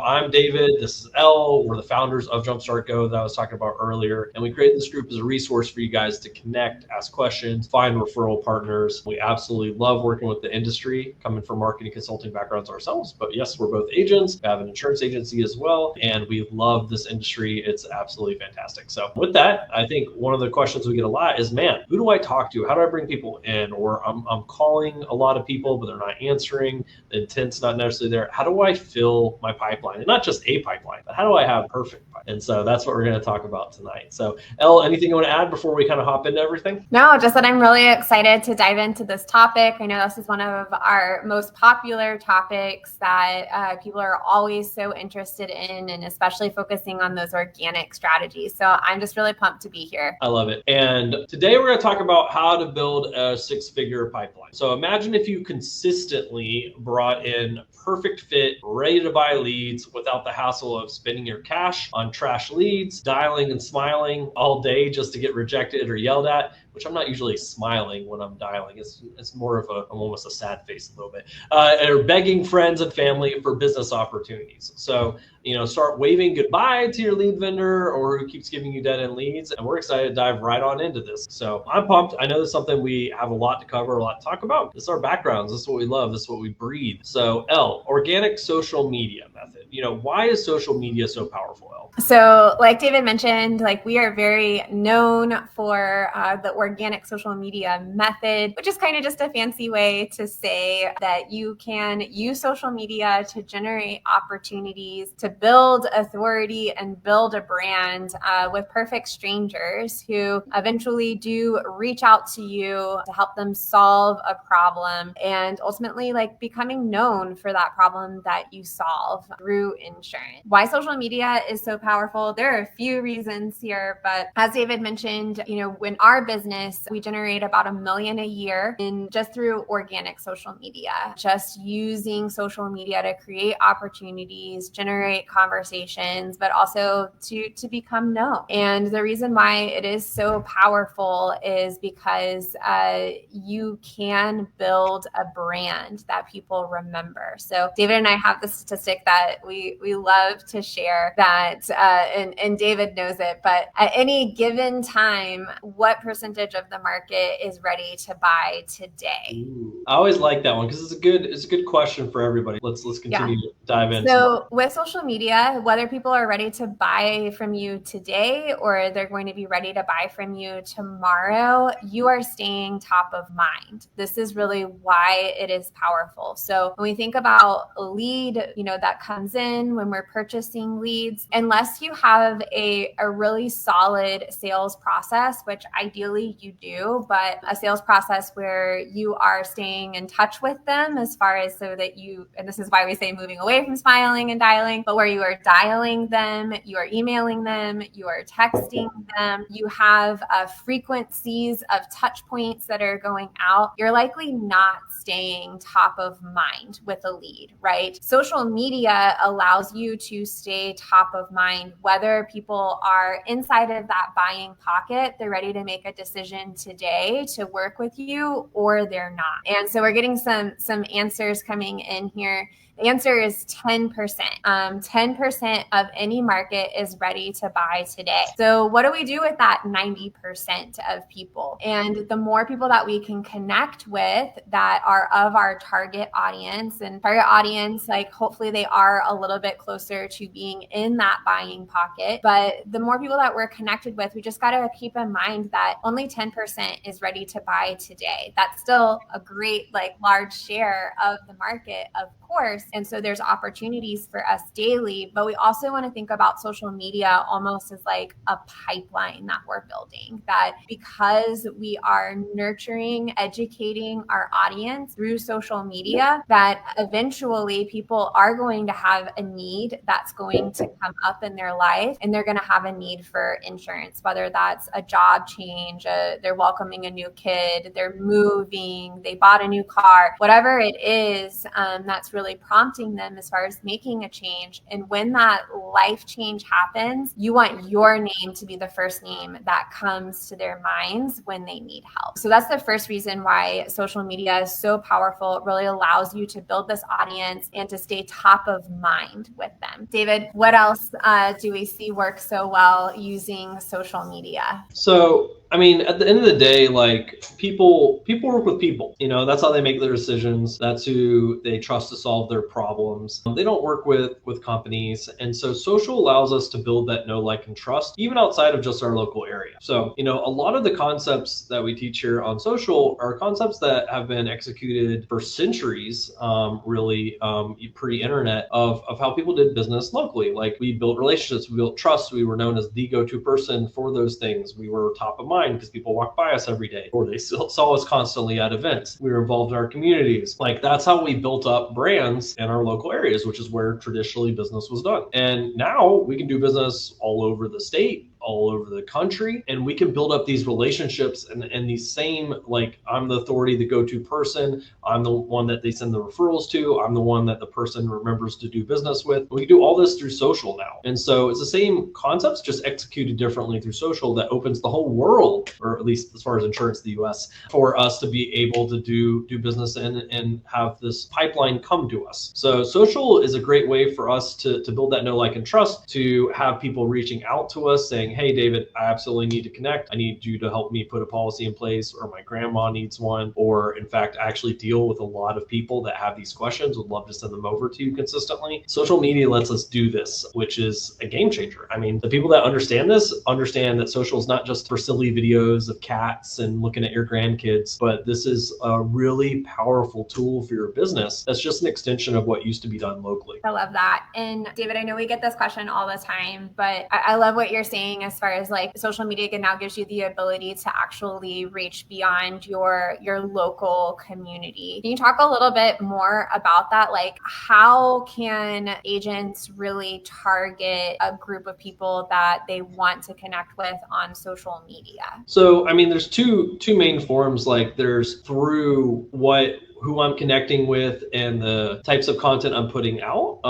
I'm David. This is Elle. We're the founders of Jumpstart Go that I was talking about earlier. And we created this group as a resource for you guys to connect, ask questions, find referral partners. We absolutely love working with the industry, coming from marketing consulting backgrounds ourselves. But yes, we're both agents. We have an insurance agency as well. And we love this industry. It's absolutely fantastic. So with that, I think one of the questions we get a lot is, man, who do I talk to? How do I bring people in? Or I'm calling a lot of people, but they're not answering. The intent's not necessarily there. How do I fill my pipeline? And not just a pipeline, but how do I have perfect pipeline? And so that's what we're going to talk about tonight. So Elle, anything you want to add before we kind of hop into everything? No, just that I'm really excited to dive into this topic. I know this is one of our most popular topics that people are always so interested in, and especially focusing on those organic strategies. So I'm just really pumped to be here. I love it. And today we're going to talk about how to build a six-figure pipeline. So imagine if you consistently brought in perfect fit, ready to buy leads without the hassle of spending your cash on trash leads, dialing and smiling all day just to get rejected or yelled at, which I'm not usually smiling when I'm dialing. It's more of almost a sad face a little bit. Or begging friends and family for business opportunities. So, start waving goodbye to your lead vendor or who keeps giving you dead end leads. And we're excited to dive right on into this. So I'm pumped. I know this is something we have a lot to cover, a lot to talk about. This is our backgrounds. This is what we love. This is what we breathe. So Elle, organic social media method. Why is social media so powerful, Elle? So like David mentioned, we are very known for the organic social media method, which is kind of just a fancy way to say that you can use social media to generate opportunities, to build authority and build a brand with perfect strangers who eventually do reach out to you to help them solve a problem, and ultimately becoming known for that problem that you solve through insurance. Why social media is so powerful? There are a few reasons here, but as David mentioned, in our business, we generate about $1 million a year just through organic social media, just using social media to create opportunities, generate conversations, but also to become known. And the reason why it is so powerful is because you can build a brand that people remember. So David and I have the statistic that we love to share that, and David knows it, but at any given time, what percentage of the market is ready to buy today? Ooh, I always like that one because it's a good question for everybody. Let's continue to dive in. So with social media, whether people are ready to buy from you today or they're going to be ready to buy from you tomorrow, you are staying top of mind. This is really why it is powerful. So when we think about a lead, that comes in when we're purchasing leads, unless you have a really solid sales process, which ideally you do, but a sales process where you are staying in touch with them as far as so that and this is why we say moving away from smiling and dialing, but where you are dialing them, you are emailing them, you are texting them, you have frequencies of touch points that are going out, you're likely not staying top of mind with a lead, right? Social media allows you to stay top of mind, whether people are inside of that buying pocket, they're ready to make a decision today to work with you, or they're not. And so we're getting some answers coming in here. The answer is 10%. 10% of any market is ready to buy today. So what do we do with that 90% of people? And the more people that we can connect with that are of our target audience, and target audience, hopefully they are a little bit closer to being in that buying pocket. But the more people that we're connected with, we just got to keep in mind that only 10% is ready to buy today. That's still a great, large share of the market, of course. And so there's opportunities for us daily, but we also want to think about social media almost as like a pipeline that we're building, that because we are nurturing, educating our audience through social media, that eventually people are going to have a need that's going to come up in their life, and they're going to have a need for insurance, whether that's a job change, they're welcoming a new kid, they're moving, they bought a new car, whatever it is, that's really prompting them as far as making a change. And when that life change happens, you want your name to be the first name that comes to their minds when they need help. So that's the first reason why social media is so powerful. It really allows you to build this audience and to stay top of mind with them. David, what else do we see work so well using social media? So, I mean, at the end of the day, like people work with people, that's how they make their decisions. That's who they trust to solve their problems. They don't work with companies. And so social allows us to build that know, like, and trust, even outside of just our local area. So, a lot of the concepts that we teach here on social are concepts that have been executed for centuries, really, pre-internet of how people did business locally. Like, we built relationships, we built trust. We were known as the go-to person for those things. We were top of mind because people walked by us every day, or they saw us constantly at events. We were involved in our communities. Like, that's how we built up brands in our local areas, which is where traditionally business was done. And now we can do business all over the state, all over the country, and we can build up these relationships and these same, like, I'm the authority, the go-to person, I'm the one that they send the referrals to, I'm the one that the person remembers to do business with. We can do all this through social now. And so it's the same concepts, just executed differently through social, that opens the whole world, or at least as far as insurance in the US, for us to be able to do business and have this pipeline come to us. So social is a great way for us to build that know, like, and trust, to have people reaching out to us saying, hey, David, I absolutely need to connect. I need you to help me put a policy in place, or my grandma needs one, or in fact, I actually deal with a lot of people that have these questions. Would love to send them over to you consistently. Social media lets us do this, which is a game changer. I mean, the people that understand this understand that social is not just for silly videos of cats and looking at your grandkids, but this is a really powerful tool for your business. That's just an extension of what used to be done locally. I love that. And David, I know we get this question all the time, but I love what you're saying as far as, like, social media now gives you the ability to actually reach beyond your local community. Can you talk a little bit more about that? Like, how can agents really target a group of people that they want to connect with on social media? So, I mean, there's two main forms. Like, there's through who I'm connecting with and the types of content I'm putting out,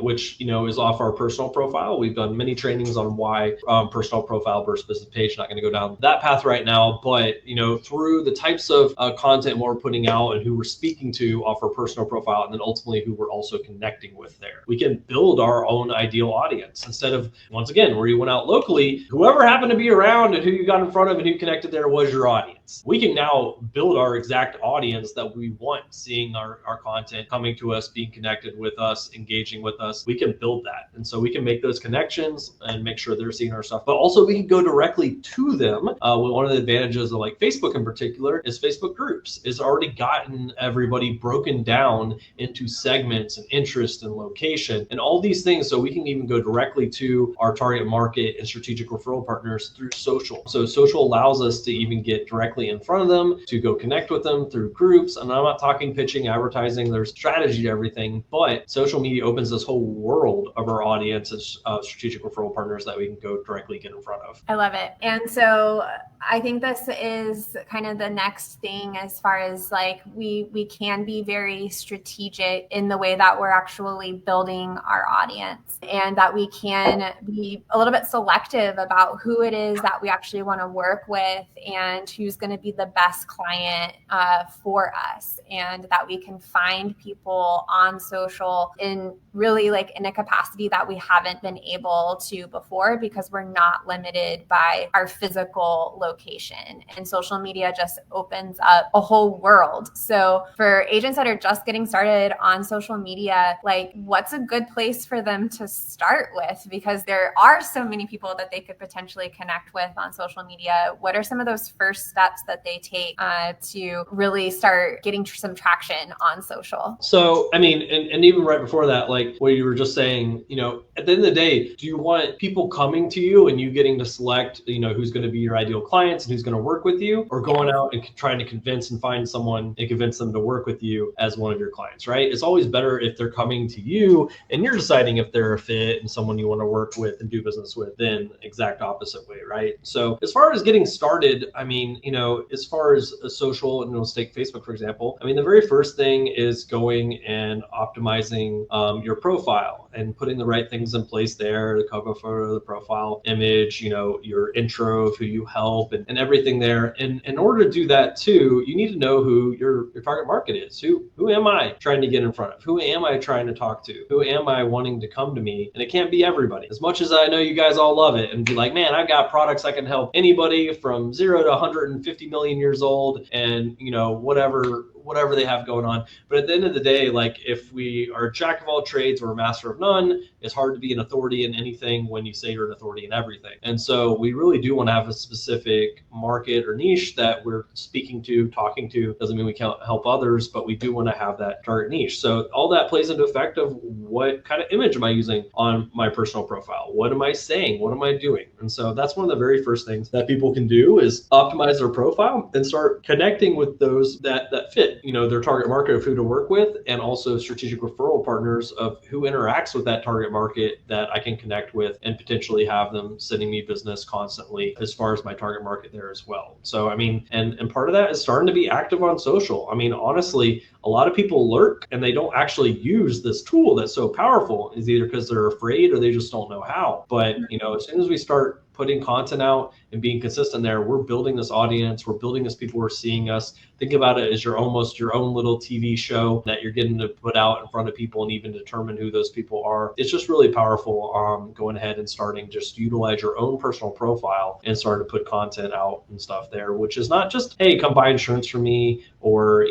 which, is off our personal profile. We've done many trainings on why personal profile versus business page. Not going to go down that path right now, but, through the types of content we're putting out and who we're speaking to off our personal profile, and then ultimately who we're also connecting with there, we can build our own ideal audience instead of, once again, where you went out locally, whoever happened to be around and who you got in front of and who connected there was your audience. We can now build our exact audience that we want seeing our content, coming to us, being connected with us, engaging with us. We can build that. And so we can make those connections and make sure they're seeing our stuff, but also we can go directly to them. One of the advantages of, like, Facebook in particular is Facebook groups. It's already gotten everybody broken down into segments and interest and location and all these things. So we can even go directly to our target market and strategic referral partners through social. So social allows us to even get directly in front of them, to go connect with them through groups. And I'm not talking pitching, advertising, there's strategy to everything, but social media opens this whole world of our audience as strategic referral partners that we can go directly get in front of. I love it. And so I think this is kind of the next thing, as far as, like, we can be very strategic in the way that we're actually building our audience, and that we can be a little bit selective about who it is that we actually want to work with and who's going to be the best client for us, and that we can find people on social in really, like, in a capacity that we haven't been able to before, because we're not limited by our physical location. And social media just opens up a whole world. So for agents that are just getting started on social media, like, what's a good place for them to start with? Because there are so many people that they could potentially connect with on social media. What are some of those first steps that they take to really start getting some traction on social? So, I mean, and even right before that, like what you were just saying, at the end of the day, do you want people coming to you and you getting to select, who's going to be your ideal clients and who's going to work with you, or going out and trying to convince and find someone and convince them to work with you as one of your clients, right? It's always better if they're coming to you and you're deciding if they're a fit and someone you want to work with and do business with, than exact opposite way, right? So as far as getting started, I mean, as far as a social, and let's take Facebook, for example. I mean, the very first thing is going and optimizing your profile and putting the right things in place there, the cover photo, the profile image, your intro of who you help and everything there. And in order to do that too, you need to know who your target market is. Who am I trying to get in front of? Who am I trying to talk to? Who am I wanting to come to me? And it can't be everybody. As much as I know you guys all love it and be like, man, I've got products that can help anybody from 0 to 150 million years old and, whatever they have going on. But at the end of the day, like if we are a jack of all trades or a master of none, it's hard to be an authority in anything when you say you're an authority in everything. And so we really do want to have a specific market or niche that we're speaking to, talking to. Doesn't mean we can't help others, but we do want to have that target niche. So all that plays into effect of what kind of image am I using on my personal profile? What am I saying? What am I doing? And so that's one of the very first things that people can do is optimize their profile and start connecting with those that fit, their target market of who to work with, and also strategic referral partners of who interacts with that target market that I can connect with and potentially have them sending me business constantly as far as my target market there as well. So, I mean, and part of that is starting to be active on social. I mean, honestly, a lot of people lurk and they don't actually use this tool that's so powerful, is either because they're afraid or they just don't know how. But, as soon as we start putting content out and being consistent there, we're building this audience, we're building this people who are seeing us. Think about it as almost your own little TV show that you're getting to put out in front of people and even determine who those people are. It's just really powerful going ahead and starting just utilize your own personal profile and starting to put content out and stuff there, which is not just, hey, come buy insurance from me, or,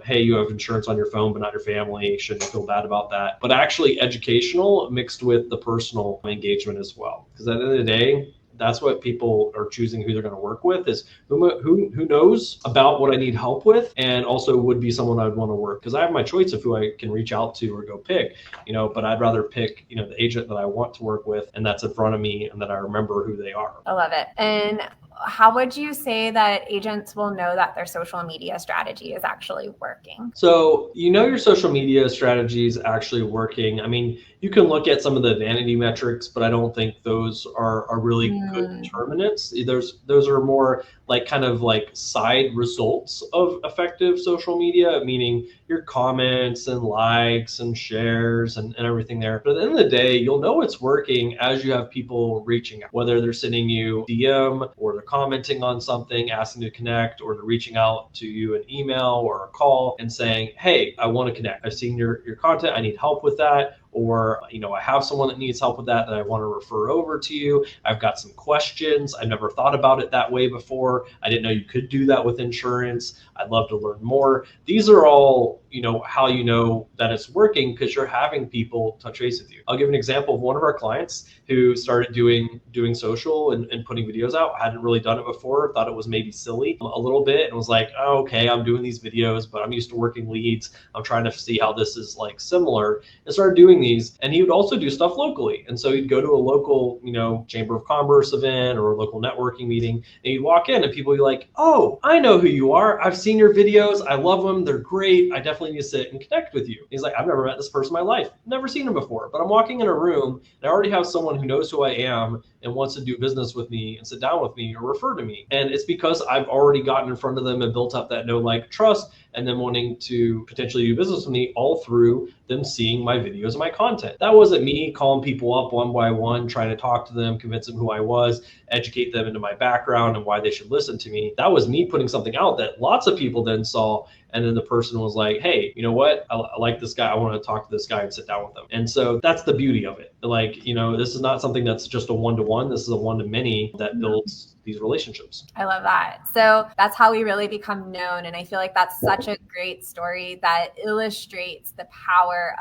hey, you have insurance on your phone, but not your family. Shouldn't feel bad about that. But actually educational mixed with the personal engagement as well. Because at the end of the day, that's what people are choosing who they're going to work with, is who knows about what I need help with, and also would be someone I'd want to work, because I have my choice of who I can reach out to or go pick, but I'd rather pick, the agent that I want to work with and that's in front of me and that I remember who they are. I love it. And how would you say that agents will know that their social media strategy is actually working? So, your social media strategy is actually working. I mean, you can look at some of the vanity metrics, but I don't think those are really good determinants. Those are more like kind of like side results of effective social media, meaning your comments and likes and shares and everything there. But at the end of the day, you'll know it's working as you have people reaching out, whether they're sending you DM or they're commenting on something, asking to connect, or they're reaching out to you an email or a call and saying, hey, I want to connect. I've seen your content. I need help with that. Or, I have someone that needs help with that I want to refer over to you. I've got some questions. I've never thought about it that way before. I didn't know you could do that with insurance. I'd love to learn more. These are all, how you know that it's working, because you're having people touch base with you. I'll give an example of one of our clients who started doing social and putting videos out. Hadn't really done it before, thought it was maybe silly a little bit, and was like, oh, okay, I'm doing these videos, but I'm used to working leads. I'm trying to see how this is like similar, and started doing these. And he would also do stuff locally. And so he'd go to a local, Chamber of Commerce event or a local networking meeting, and he'd walk in and people would be like, oh, I know who you are. I've seen your videos. I love them. They're great. I definitely need to sit and connect with you. He's like, I've never met this person in my life. Never seen him before, but I'm walking in a room and I already have someone who knows who I am and wants to do business with me and sit down with me or refer to me. And it's because I've already gotten in front of them and built up that know, like, trust, and then wanting to potentially do business with me all through them seeing my videos and my content. That wasn't me calling people up one by one, trying to talk to them, convince them who I was, educate them into my background and why they should listen to me. That was me putting something out that lots of people then saw. And then the person was like, hey, you know what? I like this guy. I want to talk to this guy and sit down with him. And so that's the beauty of it. Like, this is not something that's just a one-to-one. This is a one-to-many that builds these relationships. I love that. So that's how we really become known. And I feel like that's such a great story that illustrates the power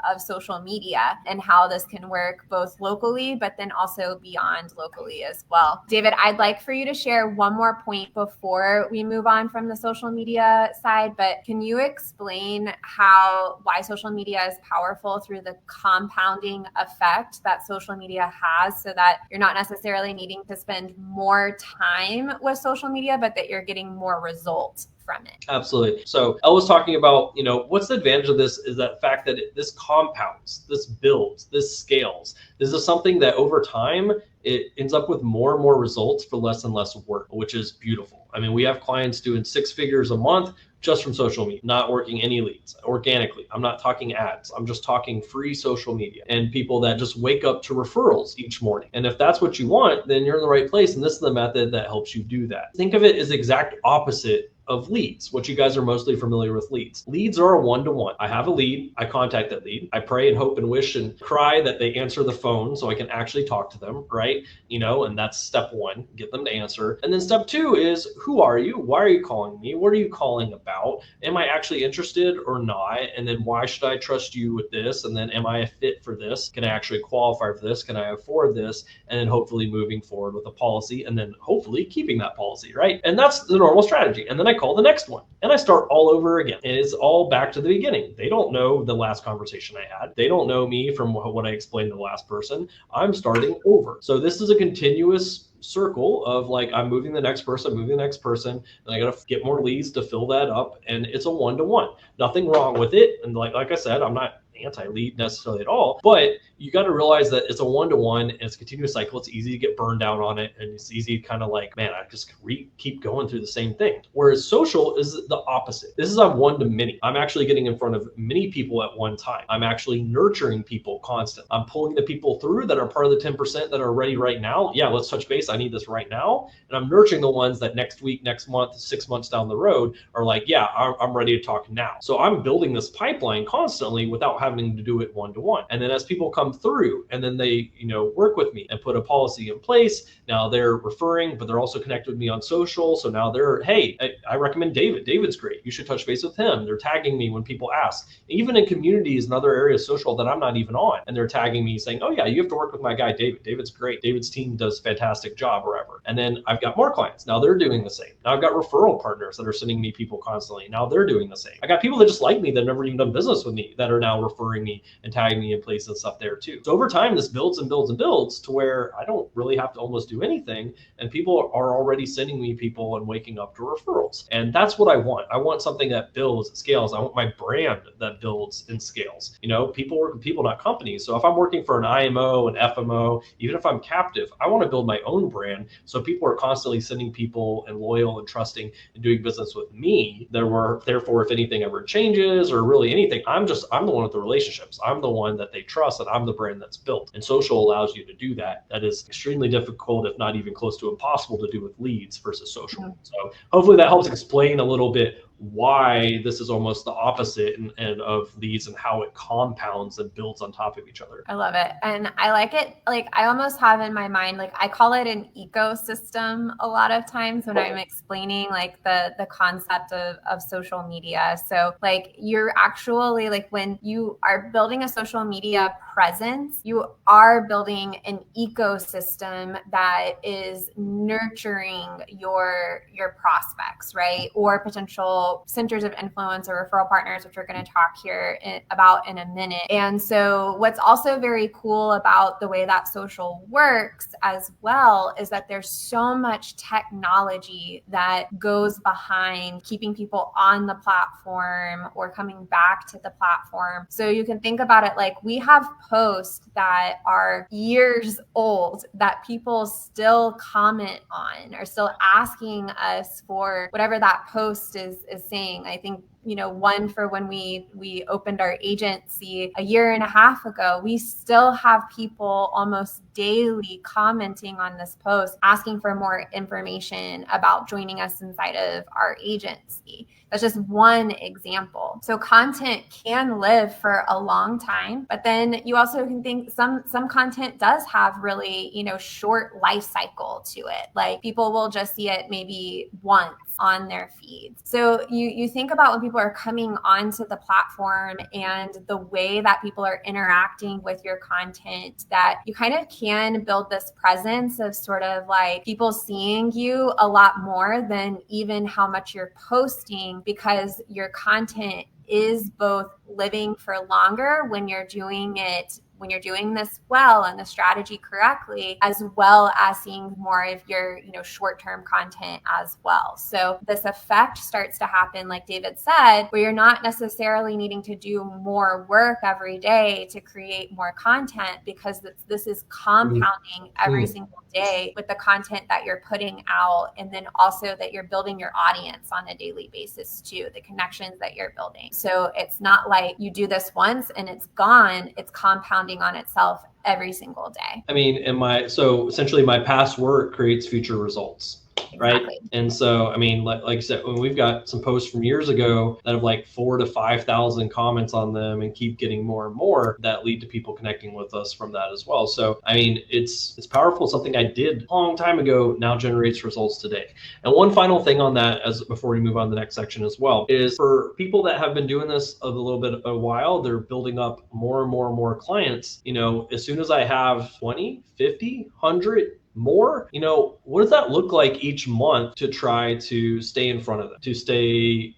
of social media and how this can work both locally, but then also beyond locally as well. David, I'd like for you to share one more point before we move on from the social media side, but can you explain why social media is powerful through the compounding effect that social media has, so that you're not necessarily needing to spend more more time with social media, but that you're getting more results from it. Absolutely. So I was talking about, what's the advantage of this is that fact that this compounds, this builds, this scales. This is something that over time, it ends up with more and more results for less and less work, which is beautiful. I mean, we have clients doing 6 figures a month just from social media, not working any leads organically. I'm not talking ads. I'm just talking free social media and people that just wake up to referrals each morning. And if that's what you want, then you're in the right place. And this is the method that helps you do that. Think of it as the exact opposite of leads, what you guys are mostly familiar with leads. Leads are a one-to-one. I have a lead, I contact that lead, I pray and hope and wish and cry that they answer the phone so I can actually talk to them, right? And that's step one, get them to answer. And then step two is, who are you? Why are you calling me? What are you calling about? Am I actually interested or not? And then why should I trust you with this? And then am I a fit for this? Can I actually qualify for this? Can I afford this? And then hopefully moving forward with a policy and then hopefully keeping that policy, right? And that's the normal strategy. And then I call the next one and I start all over again. And it's all back to the beginning. They don't know the last conversation I had. They don't know me from what I explained to the last person. I'm starting over. So this is a continuous circle of like, I'm moving the next person, and I got to get more leads to fill that up. And it's a one-to-one. Nothing wrong with it. And like I said, I'm not anti-lead necessarily at all, but you got to realize that it's a one-to-one and it's a continuous cycle. It's easy to get burned out on it. And it's easy to kind of like, man, I just keep going through the same thing. Whereas social is the opposite. This is a one-to-many. I'm actually getting in front of many people at one time. I'm actually nurturing people constantly. I'm pulling the people through that are part of the 10% that are ready right now. Yeah, let's touch base. I need this right now. And I'm nurturing the ones that next week, next month, 6 months down the road are like, yeah, I'm ready to talk now. So I'm building this pipeline constantly without having to do it one-to-one. And then as people come through and then they, work with me and put a policy in place, now they're referring, but they're also connected with me on social. So now they're, hey, I recommend David. David's great. You should touch base with him. They're tagging me when people ask. Even in communities and other areas social that I'm not even on. And they're tagging me saying, oh yeah, you have to work with my guy, David. David's great. David's team does a fantastic job or whatever. And then I've got more clients. Now they're doing the same. Now I've got referral partners that are sending me people constantly. Now they're doing the same. I got people that just like me that have never even done business with me that are now referring me and tagging me in place and stuff there too. So over time, this builds and builds and builds to where I don't really have to almost do anything. And people are already sending me people and waking up to referrals. And that's what I want. I want something that builds, scales. I want my brand that builds and scales. People work with people, not companies. So if I'm working for an IMO, an FMO, even if I'm captive, I want to build my own brand. So people are constantly sending people and loyal and trusting and doing business with me. Therefore, if anything ever changes or really anything, I'm the one with the relationships. I'm the one that they trust and I'm the brand that's built. And social allows you to do that. That is extremely difficult, if not even close to impossible to do with leads versus social. So hopefully that helps explain a little bit why this is almost the opposite and of leads and how it compounds and builds on top of each other. I love it. And I like it. Like I almost have in my mind, like I call it an ecosystem a lot of times when I'm explaining like the concept of social media. So like you're actually like when you are building a social media presence, you are building an ecosystem that is nurturing your prospects, right? Or potential centers of influence or referral partners, which we're going to talk here about in a minute. And so what's also very cool about the way that social works as well is that there's so much technology that goes behind keeping people on the platform or coming back to the platform. So you can think about it like we have posts that are years old that people still comment on or still asking us for whatever that post is saying. I think one for when we opened our agency a year and a half ago, we still have people almost daily commenting on this post, asking for more information about joining us inside of our agency. That's just one example. So content can live for a long time, but then you also can think some content does have really, short life cycle to it. Like people will just see it maybe once on their feeds. So you think about when people are coming onto the platform and the way that people are interacting with your content, that you kind of can build this presence of sort of like people seeing you a lot more than even how much you're posting, because your content is both living for longer when you're doing it when you're doing this well and the strategy correctly, as well as seeing more of your, short-term content as well. So this effect starts to happen, like David said, where you're not necessarily needing to do more work every day to create more content, because this is compounding every single day with the content that you're putting out. And then also that you're building your audience on a daily basis too, the connections that you're building. So it's not like you do this once and it's gone. It's compounding on itself every single day. I mean, so essentially my past work creates future results. Right. Exactly. And so, I mean, like I said, when we've got some posts from years ago that have like 4,000 to 5,000 comments on them and keep getting more and more that lead to people connecting with us from that as well. So, I mean, it's powerful. Something I did a long time ago now generates results today. And one final thing on that, as before we move on to the next section as well, is for people that have been doing this a little bit of a while, they're building up more and more clients. As soon as I have 20, 50, 100, more, what does that look like each month to try to stay in front of them, to stay,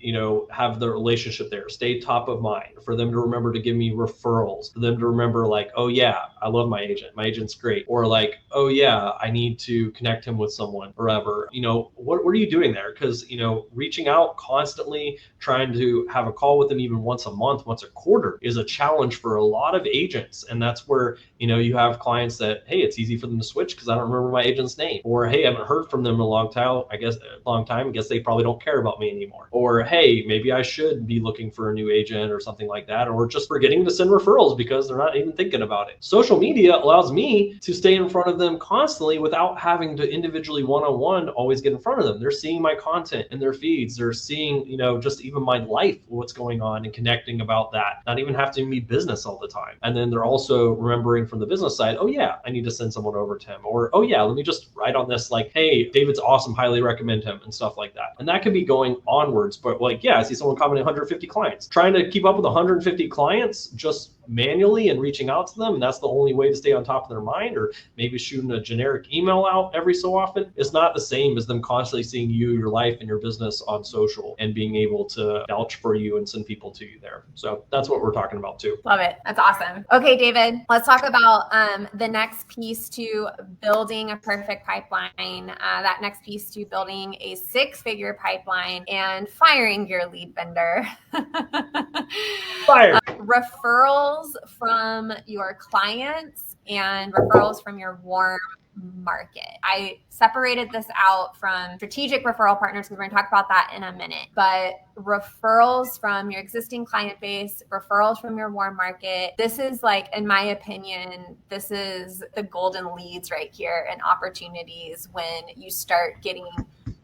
have the relationship there, stay top of mind, for them to remember to give me referrals, for them to remember like, oh yeah, I love my agent's great, or like, oh yeah, I need to connect him with someone forever. What are you doing there? Because, reaching out constantly, trying to have a call with them even once a month, once a quarter is a challenge for a lot of agents. And that's where, you have clients that, hey, it's easy for them to switch because I don't remember my agent's name, or hey, I haven't heard from them in a long time. I guess they probably don't care about me anymore. Or hey, maybe I should be looking for a new agent or something like that, or just forgetting to send referrals because they're not even thinking about it. Social media allows me to stay in front of them constantly without having to individually one-on-one always get in front of them. They're seeing my content in their feeds. They're seeing, just even my life, what's going on, and connecting about that, not even have to be business all the time. And then they're also remembering from the business side, oh yeah, I need to send someone over to him, or oh yeah, let me just write on this like, hey, David's awesome, highly recommend him, and stuff like that. And that could be going onwards. But like, yeah, I see someone commenting 150 clients. Trying to keep up with 150 clients just manually and reaching out to them, and that's the only way to stay on top of their mind, or maybe shooting a generic email out every so often, is not the same as them constantly seeing you, your life, and your business on social and being able to vouch for you and send people to you there. So that's what we're talking about too. Love it. That's awesome. Okay, David, let's talk about the next piece to building a perfect pipeline, that next piece to building a 6-figure pipeline and firing your lead vendor. Fire. Referrals from your clients and referrals from your warm market. I separated this out from strategic referral partners because we're going to talk about that in a minute. But referrals from your existing client base, referrals from your warm market, this is like, in my opinion, this is the golden leads right here and opportunities when you start getting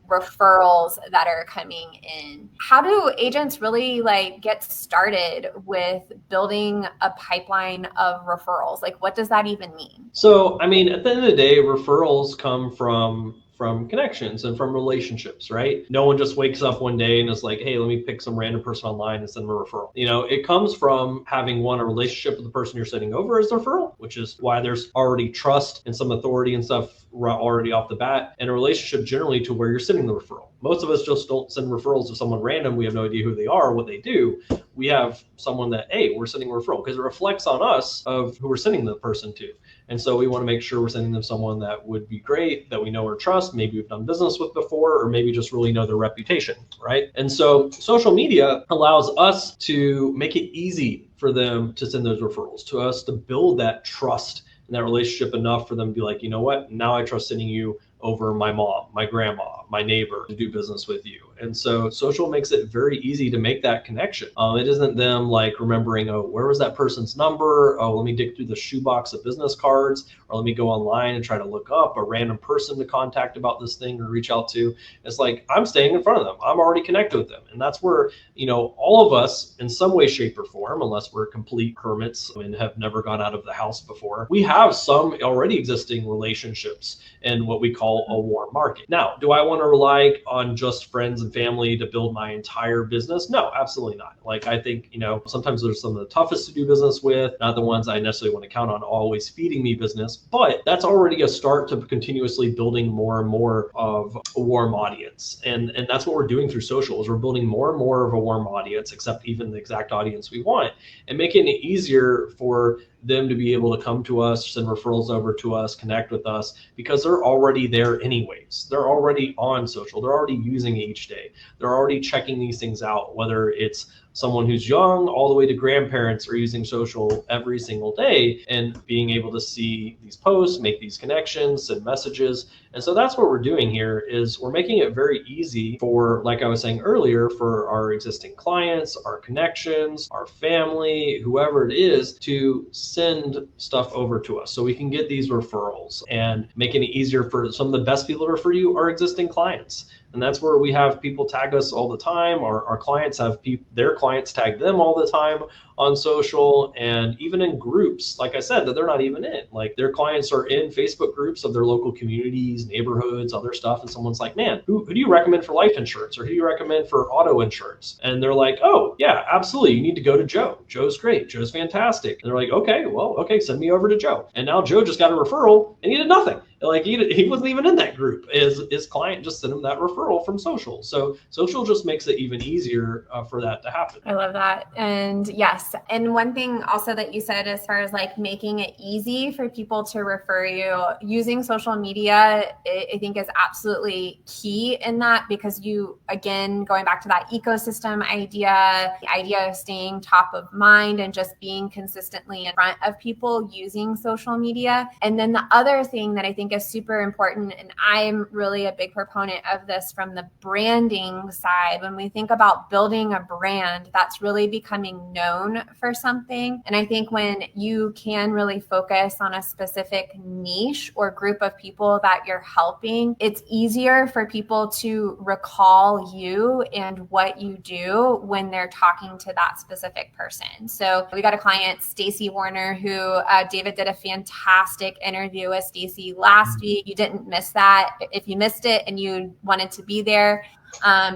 referrals that are coming in. How do agents really get started with building a pipeline of referrals? Like, what does that even mean? So, I mean, at the end of the day, referrals come from connections and from relationships, right? No one just wakes up one day and is like, hey, let me pick some random person online and send them a referral. It comes from having a relationship with the person you're sending over as the referral, which is why there's already trust and some authority and stuff already off the bat, and a relationship generally to where you're sending the referral. Most of us just don't send referrals to someone random. We have no idea who they are, what they do. We have someone that, hey, we're sending a referral because it reflects on us of who we're sending the person to. And so we want to make sure we're sending them someone that would be great, that we know or trust, maybe we've done business with before, or maybe just really know their reputation, right? And so social media allows us to make it easy for them to send those referrals to us, to build that trust and that relationship enough for them to be like, you know what, now I trust sending you over my mom, my grandma, my neighbor to do business with you. And so social makes it very easy to make that connection. It isn't them like remembering, oh, where was that person's number? Oh, let me dig through the shoebox of business cards, or let me go online and try to look up a random person to contact about this thing or reach out to. It's like, I'm staying in front of them. I'm already connected with them. And that's where, all of us in some way, shape, or form, unless we're complete hermits and have never gone out of the house before, we have some already existing relationships in what we call a warm market. Now, do I want to rely on just friends and family to build my entire business? No, absolutely not. Like, I think, sometimes there's some of the toughest to do business with, not the ones I necessarily want to count on always feeding me business, but that's already a start to continuously building more and more of a warm audience. And that's what we're doing through social, is we're building more and more of a warm audience, except even the exact audience we want, and making it easier for them to be able to come to us, send referrals over to us, connect with us, because they're already there anyways. They're already on social. They're already using it each day. They're already checking these things out, whether it's someone who's young all the way to grandparents are using social every single day and being able to see these posts, make these connections, send messages. And so that's what we're doing here is we're making it very easy for, like I was saying earlier, for our existing clients, our connections, our family, whoever it is, to send stuff over to us so we can get these referrals and making it easier for some of the best people to refer you are existing clients. And that's where we have people tag us all the time. Our clients have their clients tag them all the time on social, and even in groups, like I said, that they're not even in. Like their clients are in Facebook groups of their local communities, neighborhoods, other stuff. And someone's like, man, who do you recommend for life insurance? Or who do you recommend for auto insurance? And they're like, oh, yeah, absolutely. You need to go to Joe. Joe's great. Joe's fantastic. And they're like, okay, send me over to Joe. And now Joe just got a referral and he did nothing. Like he wasn't even in that group. His client just sent him that referral from social. So social just makes it even easier for that to happen. I love that. And yes. And one thing also that you said, as far as like making it easy for people to refer you, using social media, I think is absolutely key in that, because you, again, going back to that ecosystem idea, the idea of staying top of mind and just being consistently in front of people using social media. And then the other thing that I think is super important, and I'm really a big proponent of this from the branding side, when we think about building a brand that's really becoming known for something. And I think when you can really focus on a specific niche or group of people that you're helping, it's easier for people to recall you and what you do when they're talking to that specific person. So we got a client, Stacy Warner, who David did a fantastic interview with Stacy last week. You didn't miss that. If you missed it and you wanted to be there,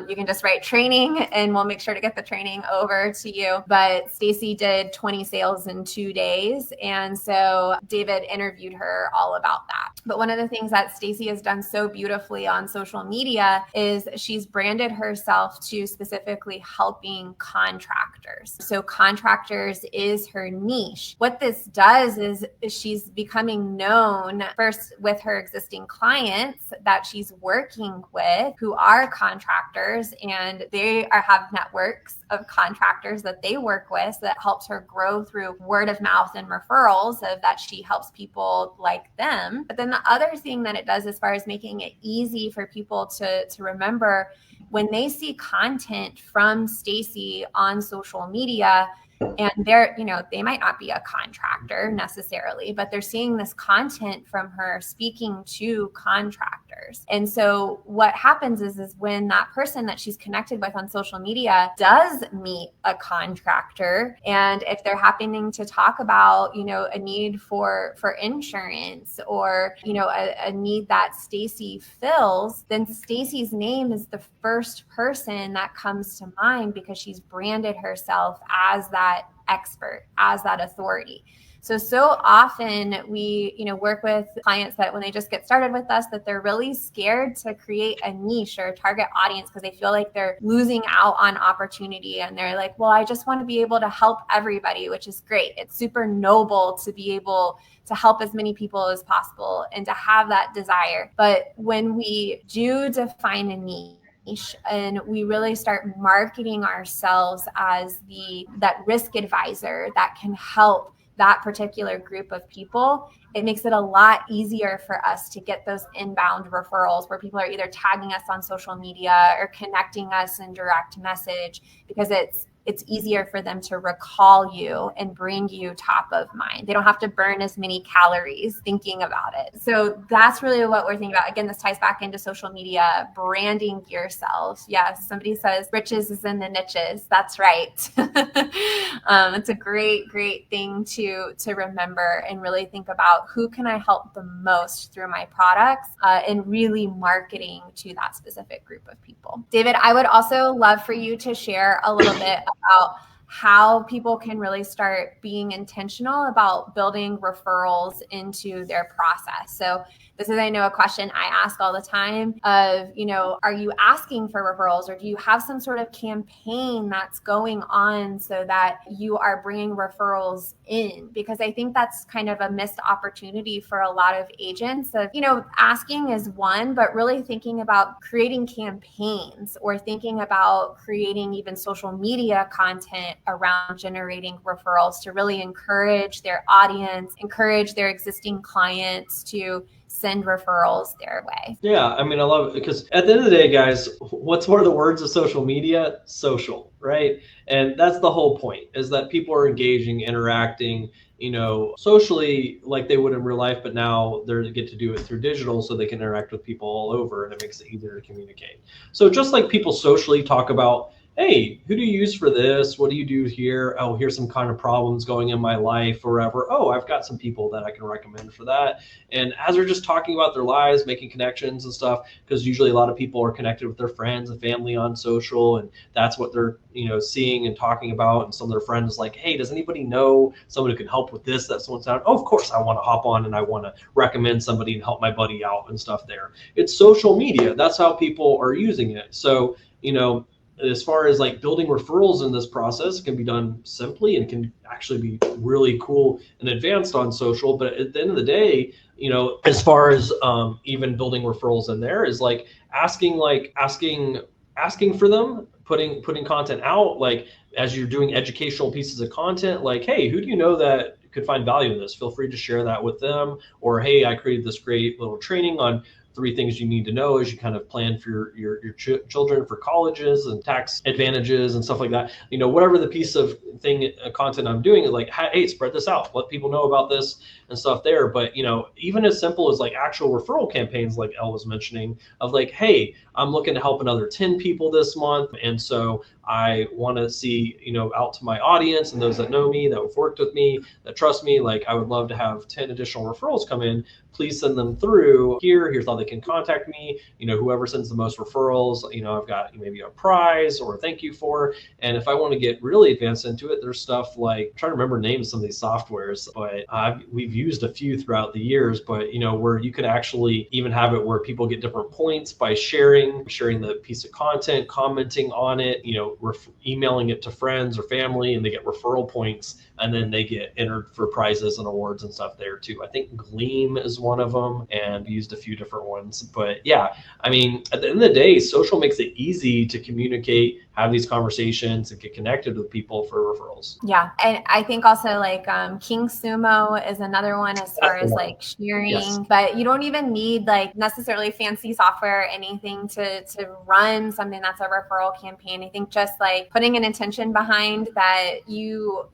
you can just write training and we'll make sure to get the training over to you. But Stacy did 20 sales in 2 days. And so David interviewed her all about that. But one of the things that Stacy has done so beautifully on social media is she's branded herself to specifically helping contractors. So contractors is her niche. What this does is she's becoming known first with her existing clients that she's working with who are contractors, and they have networks of contractors that they work with that helps her grow through word of mouth and referrals of that she helps people like them. But then the other thing that it does as far as making it easy for people to remember, when they see content from Stacy on social media, and they're, they might not be a contractor necessarily, but they're seeing this content from her speaking to contractors. And so what happens is when that person that she's connected with on social media does meet a contractor, and if they're happening to talk about, a need for insurance or, a need that Stacy fills, then Stacy's name is the first person that comes to mind because she's branded herself as that expert, as that authority. So often we, work with clients that when they just get started with us, that they're really scared to create a niche or a target audience because they feel like they're losing out on opportunity. And they're like, well, I just want to be able to help everybody, which is great. It's super noble to be able to help as many people as possible and to have that desire. But when we do define a niche, and we really start marketing ourselves as that risk advisor that can help that particular group of people, it makes it a lot easier for us to get those inbound referrals where people are either tagging us on social media or connecting us in direct message, because it's easier for them to recall you and bring you top of mind. They don't have to burn as many calories thinking about it. So that's really what we're thinking about. Again, this ties back into social media, branding yourself. Yes, somebody says riches is in the niches. That's right. It's a great thing to remember and really think about who can I help the most through my products and really marketing to that specific group of people. David, I would also love for you to share a little bit about how people can really start being intentional about building referrals into their process. So this is, I know, a question I ask all the time of, are you asking for referrals, or do you have some sort of campaign that's going on so that you are bringing referrals in? Because I think that's kind of a missed opportunity for a lot of agents of, asking is one, but really thinking about creating campaigns or thinking about creating even social media content around generating referrals to really encourage their audience, encourage their existing clients to send referrals their way. Yeah, I mean, I love it because at the end of the day, guys, what's one of the words of social media? Social, right? And that's the whole point, is that people are engaging, interacting, socially like they would in real life, but now they get to do it through digital so they can interact with people all over, and it makes it easier to communicate. So just like people socially talk about, hey, who do you use for this? What do you do here? Oh, here's some kind of problems going in my life or whatever. Oh, I've got some people that I can recommend for that. And as they're just talking about their lives, making connections and stuff, because usually a lot of people are connected with their friends and family on social, and that's what they're, seeing and talking about. And some of their friends like, hey, does anybody know someone who can help with this? That someone's out. Oh, of course, I want to hop on and I want to recommend somebody and help my buddy out and stuff there. It's social media. That's how people are using it. So, as far as like building referrals in this process, can be done simply and can actually be really cool and advanced on social. But at the end of the day, as far as even building referrals in there is like asking for them, putting content out, like as you're doing educational pieces of content, like, hey, who do you know that could find value in this? Feel free to share that with them. Or, hey, I created this great little training on 3 things you need to know as you kind of plan for your children for colleges and tax advantages and stuff like that. Whatever the piece of content I'm doing is like, hey, spread this out, let people know about this and stuff there. But even as simple as like actual referral campaigns, like Elle was mentioning, of like, hey, I'm looking to help another 10 people this month, and so I want to see, out to my audience and those that know me, that have worked with me, that trust me, like I would love to have 10 additional referrals come in. Please send them through here. Here's how they can contact me. Whoever sends the most referrals, I've got maybe a prize or a thank you for. And if I want to get really advanced into it, there's stuff like, I'm trying to remember names of some of these softwares, but we've used a few throughout the years, but where you can actually even have it where people get different points by sharing the piece of content, commenting on it, emailing it to friends or family, and they get referral points, and then they get entered for prizes and awards and stuff there too. I think Gleam is one of them, and used a few different ones. But yeah, I mean, at the end of the day, social makes it easy to communicate, have these conversations, and get connected with people for referrals. Yeah. And I think also like King Sumo is another one as far as like sharing, yes. But you don't even need like necessarily fancy software or anything to run something that's a referral campaign. I think just like putting an intention behind that you're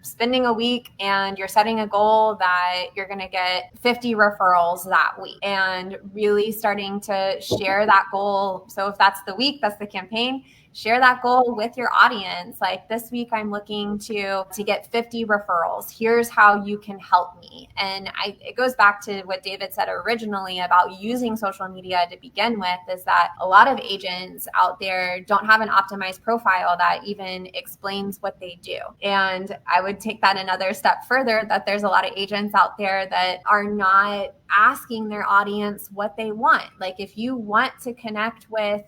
spending a week and you're setting a goal that you're going to get 50 referrals that week, and really starting to share that goal. So if that's the week, that's the campaign, share that goal with your audience. Like, this week I'm looking to get 50 referrals. Here's how you can help me. And it goes back to what David said originally about using social media to begin with, is that a lot of agents out there don't have an optimized profile that even explains what they do. And I would take that another step further, that there's a lot of agents out there that are not asking their audience what they want. Like, if you want to connect with,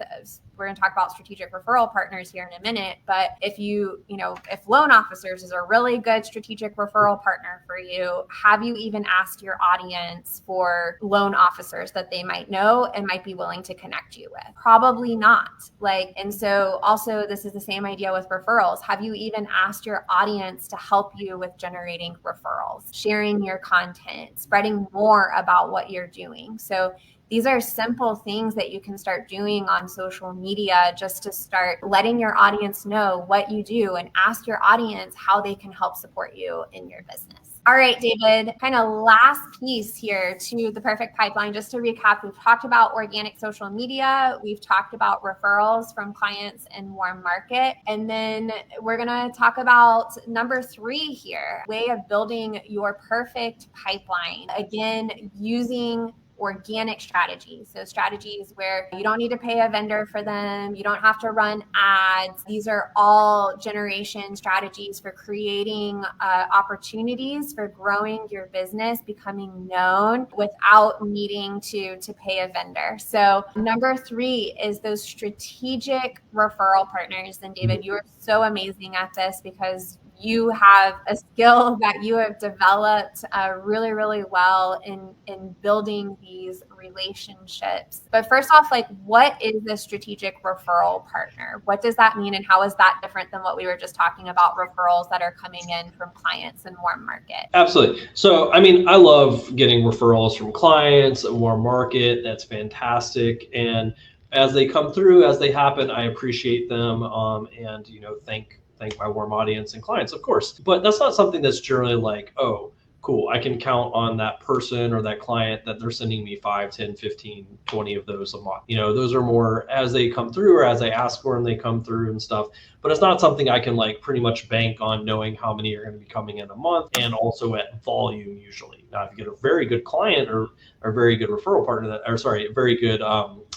we're going to talk about strategic referral partners here in a minute, but if if loan officers is a really good strategic referral partner for you, have you even asked your audience for loan officers that they might know and might be willing to connect you with? Probably not. And so also this is the same idea with referrals. Have you even asked your audience to help you with generating referrals, sharing your content, spreading more about what you're doing? So these are simple things that you can start doing on social media just to start letting your audience know what you do, and ask your audience how they can help support you in your business. All right, David, kind of last piece here to the perfect pipeline. Just to recap, we've talked about organic social media. We've talked about referrals from clients in warm market. And then we're going to talk about number 3 here, way of building your perfect pipeline. Again, using organic strategies. So strategies where you don't need to pay a vendor for them. You don't have to run ads. These are all generation strategies for creating opportunities for growing your business, becoming known without needing to pay a vendor. So number 3 is those strategic referral partners. And David, you are so amazing at this because you have a skill that you have developed really, really well in building these relationships. But first off, like, what is a strategic referral partner? What does that mean? And how is that different than what we were just talking about, referrals that are coming in from clients in warm market? Absolutely. So, I mean, I love getting referrals from clients and warm market. That's fantastic. And as they come through, as they happen, I appreciate them. And, thank my warm audience and clients, of course. But that's not something that's generally like, oh, cool, I can count on that person or that client that they're sending me 5, 10, 15, 20 of those a month. Those are more as they come through or as I ask for them, they come through and stuff. But it's not something I can like pretty much bank on knowing how many are going to be coming in a month and also at volume usually. Now, if you get a very good client or a very good referral partner a very good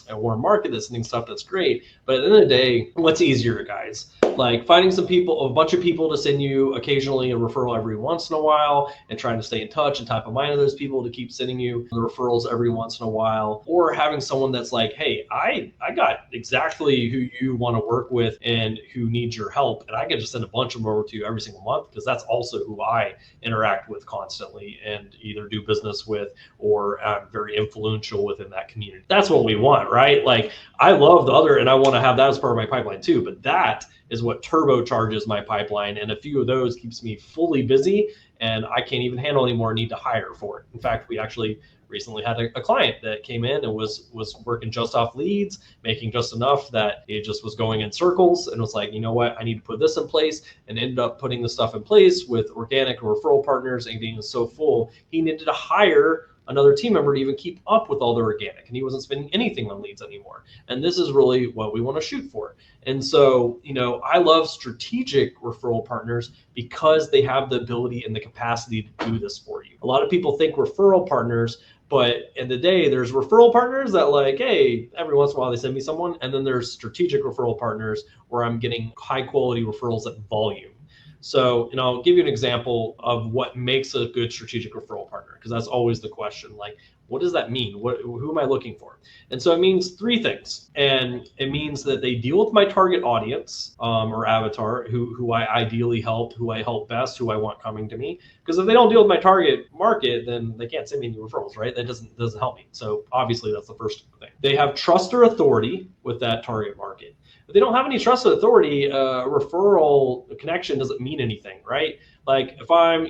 a warm market that's sending stuff, that's great. But at the end of the day, what's easier, guys? Like finding a bunch of people to send you occasionally a referral every once in a while and trying to stay in touch and top of mind of those people to keep sending you the referrals every once in a while, or having someone that's like, hey, I got exactly who you want to work with and who needs your help. And I can just send a bunch of them over to you every single month because that's also who I interact with constantly and either do business with or I'm very influential within that community. That's what we want, right? Like I love the other and I want to have that as part of my pipeline too, but that is what turbocharges my pipeline. And a few of those keeps me fully busy and I can't even handle anymore, need to hire for it. In fact, we actually recently had a client that came in and was working just off leads, making just enough that it just was going in circles and was like, you know what, I need to put this in place, and ended up putting the stuff in place with organic referral partners and getting so full, he needed to hire another team member to even keep up with all the organic, and he wasn't spending anything on leads anymore. And this is really what we want to shoot for. And so, I love strategic referral partners because they have the ability and the capacity to do this for you. A lot of people think referral partners, but in the day, there's referral partners that like, hey, every once in a while they send me someone. And then there's strategic referral partners where I'm getting high quality referrals at volume. So, I'll give you an example of what makes a good strategic referral partner, because that's always the question. Like, what does that mean? Who am I looking for? And so it means 3 things. And it means that they deal with my target audience or avatar, who I ideally help, who I help best, who I want coming to me. Because if they don't deal with my target market, then they can't send me any referrals, right? That doesn't help me. So obviously that's the first thing. They have trust or authority with that target market. If they don't have any trust or authority, referral connection doesn't mean anything, right? Like if I'm,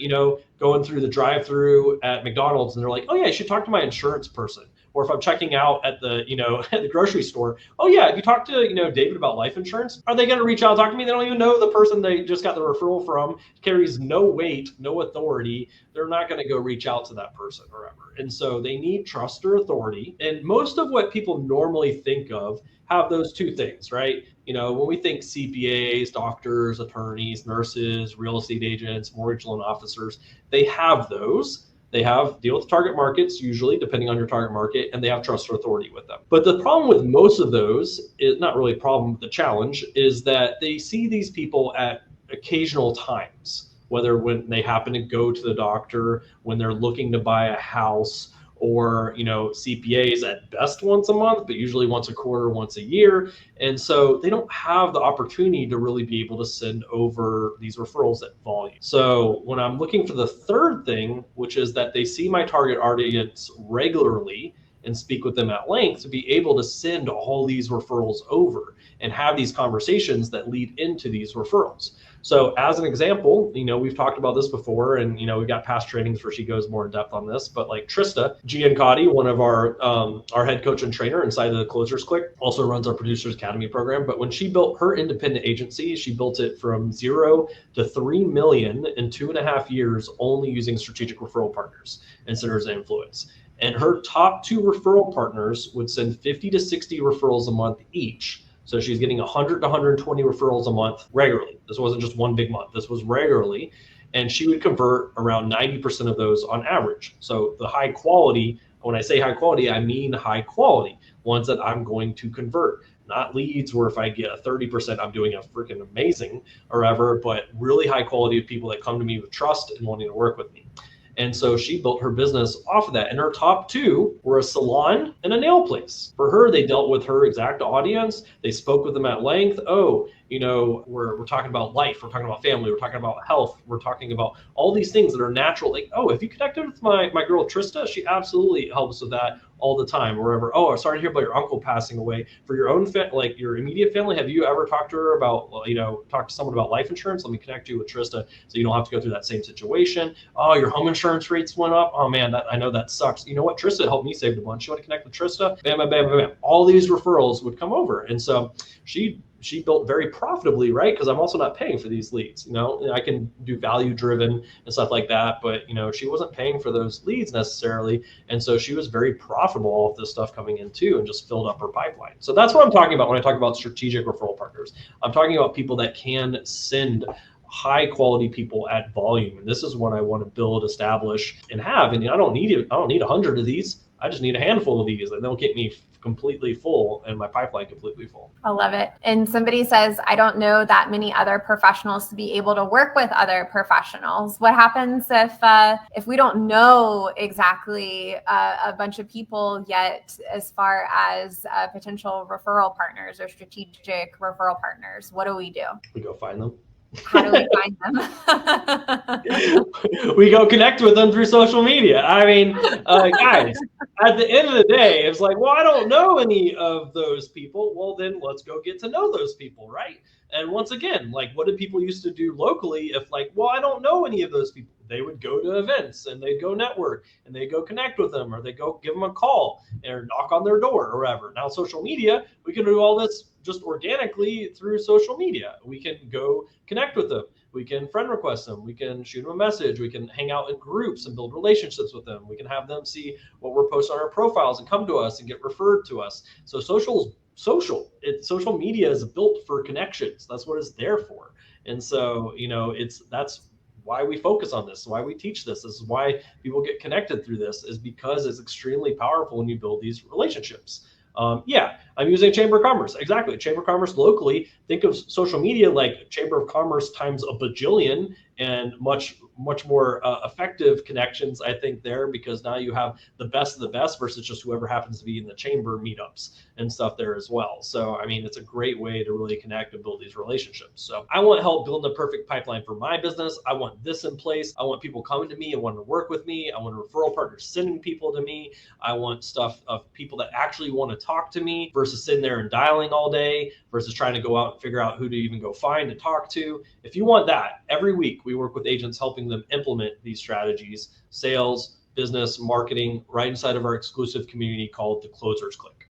going through the drive-through at McDonald's and they're like, oh yeah, you should talk to my insurance person. Or if I'm checking out at the, at the grocery store, oh yeah, if you talk to, David about life insurance, are they going to reach out and talk to me? They don't even know the person they just got the referral from, carries no weight, no authority. They're not going to go reach out to that person or ever. And so they need trust or authority. And most of what people normally think of have those 2 things, right? When we think CPAs, doctors, attorneys, nurses, real estate agents, mortgage loan officers, they have those. They have deal with target markets, usually, depending on your target market, and they have trust or authority with them. But the problem with most of those is not really a problem. The challenge is that they see these people at occasional times, whether when they happen to go to the doctor, when they're looking to buy a house, or CPAs at best once a month, but usually once a quarter, once a year. And so they don't have the opportunity to really be able to send over these referrals at volume. So when I'm looking for the third thing, which is that they see my target audience regularly and speak with them at length, to be able to send all these referrals over and have these conversations that lead into these referrals. So as an example, we've talked about this before, and we've got past trainings where she goes more in depth on this. But like Trista Giancotti, one of our head coach and trainer inside of the Closers Click, also runs our Producers Academy program. But when she built her independent agency, she built it from 0 to 3 million in 2.5 years, only using strategic referral partners and centers of influence. And her top 2 referral partners would send 50 to 60 referrals a month each. So she's getting 100 to 120 referrals a month regularly. This wasn't just one big month. This was regularly. And she would convert around 90% of those on average. So the high quality When I say high quality, I mean high quality ones that I'm going to convert. Not leads where if I get a 30%, I'm doing a freaking amazing or ever, but really high quality of people that come to me with trust and wanting to work with me. And so she built her business off of that. And her top two were a salon and a nail place. For her, they dealt with her exact audience. They spoke with them at length. Oh, we're talking about life. We're talking about family. We're talking about health. We're talking about all these things that are natural. Like, oh, if you connected with my girl Trista, she absolutely helps with that all the time. Wherever, oh, I'm sorry to hear about your uncle passing away. For your own like your immediate family, have you ever talked to her about, talk to someone about life insurance? Let me connect you with Trista so you don't have to go through that same situation. Oh, your home insurance rates went up. Oh man, I know that sucks. You know what? Trista helped me save a bunch. You want to connect with Trista? Bam, bam, bam, bam, bam. All these referrals would come over, and so she built very profitably, right? Because I'm also not paying for these leads. I can do value driven and stuff like that, but she wasn't paying for those leads necessarily, and so she was very profitable all of this stuff coming in too, and just filled up her pipeline. So that's what I'm talking about when I talk about strategic referral partners. I'm talking about people that can send high quality people at volume, and this is what I want to build, establish, and have. And I don't need 100 of these. I just need a handful of these, and they'll get me completely full and my pipeline completely full. I love it. And somebody says, I don't know that many other professionals to be able to work with other professionals. What happens if we don't know exactly a bunch of people yet as far as potential referral partners or strategic referral partners? What do? We go find them. How do we find them? We go connect with them through social media. I mean, guys, at the end of the day, it's like, well, I don't know any of those people. Well, then let's go get to know those people, right? And once again, like, what did people used to do locally? If like, well, I don't know any of those people, they would go to events and they'd go network and they'd go connect with them, or they go give them a call or knock on their door or whatever. Now, social media, we can do all this just organically through social media. We can go connect with them. We can friend request them. We can shoot them a message. We can hang out in groups and build relationships with them. We can have them see what we're posting on our profiles and come to us and get referred to us. So social media is built for connections. That's what it's there for. And so, that's why we focus on this, why we teach this. This is why people get connected through this, is because it's extremely powerful when you build these relationships. I'm using Chamber of Commerce. Exactly. Chamber of Commerce locally. Think of social media like Chamber of Commerce times a bajillion, and much more effective connections, I think, there, because now you have the best of the best versus just whoever happens to be in the chamber meetups and stuff there as well. So, I mean, it's a great way to really connect and build these relationships. So I want help building the perfect pipeline for my business. I want this in place. I want people coming to me and wanting to work with me. I want referral partners sending people to me. I want stuff of people that actually want to talk to me versus sitting there and dialing all day versus trying to go out and figure out who to even go find and talk to. If you want that, every week we work with agents helping them implement these strategies, sales, business, marketing, right inside of our exclusive community called the Closers Click.